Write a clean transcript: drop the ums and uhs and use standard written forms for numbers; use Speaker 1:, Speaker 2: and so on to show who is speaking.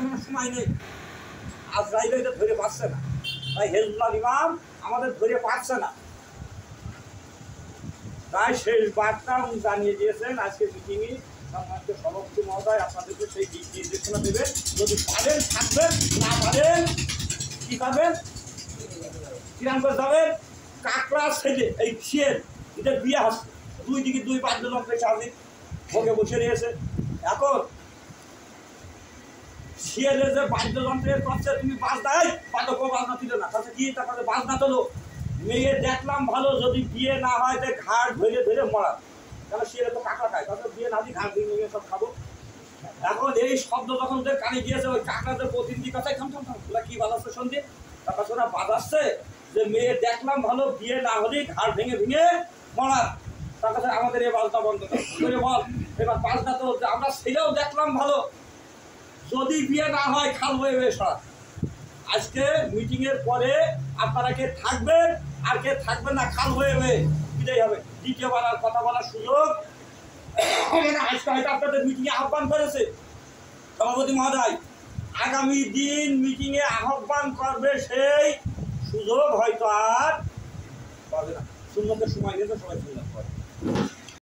Speaker 1: কোনো সময় নেই। আজরাইল এটা ধরে পাচ্ছে না, তাই হেজবুল্লাহ ইমাম আমাদের ধরে পাচ্ছে না। তাই শেষ বার্তা উনি জানিয়ে দিয়েছেন আজকে মিটিংয়ে। সম্মানিত সভাপতি মহোদয় আপনাদেরকে সেই দিক নির্দেশনা দেবেন, যদি পারেন থাকবেন, না পারেন কী করবেন, কিরাম করে যাবেন। কাকড়া ছেলে এই শিয়ের এটা বিয়ে আসছে, দুই দিকে দুই বাদ্যযন্ত্রের সাথে ভোগে বসে রয়েছে। এখন শিয়ের যে বাদ্যযন্ত্রের করছে তুমি বাজনাই বাদক বাজনা দিলে না, তাতে কি তার কাছে বাজনা তোলো। মেয়ে দেখলাম ভালো, যদি বিয়ে না হয় তাই ঘাট ধরে ধরে মরা, কারণ শিয়ের তো কাঁকড়া খায়, তাতে বিয়ে না দিয়ে ঘাট ভেঙে নিয়ে সব খাবো। এখন এই শব্দ যখন ওদের কানে গিয়েছে, ওই কাঁকড়াদের প্রতিনিধি কথায় থাম থাম থাম, ওরা কি বাজাচ্ছে শুনতে, তার কাছে ওরা বাজাচ্ছে যে মেয়ে দেখলাম ভালো, বিয়ে না হলেই ঘাট ভেঙে ভেঙে মরা। তার কাছে আমাদের এই বাজনা বন্ধ করে বল, এবার বাজনা তো আমরা ছেলেও দেখলাম ভালো, যদি বিয়ে না হয় খাল হয়ে সরা। আজকে মিটিংয়ের পরে আপনারা কে থাকবেন আর কে থাকবেন না, খাল হয়ে বিদায় হবে। দ্বিতীয়বার আর কথা বলার সুযোগ আজকে হয়তো আপনাদের মিটিংয়ে আহ্বান করেছে সভাপতি মহোদয়, আগামী দিন মিটিংয়ে আহ্বান করবে, সেই সুযোগ হয়তো আর পাবে না। শূন্যতে সময় দিতে সবাই সুন্দর করে।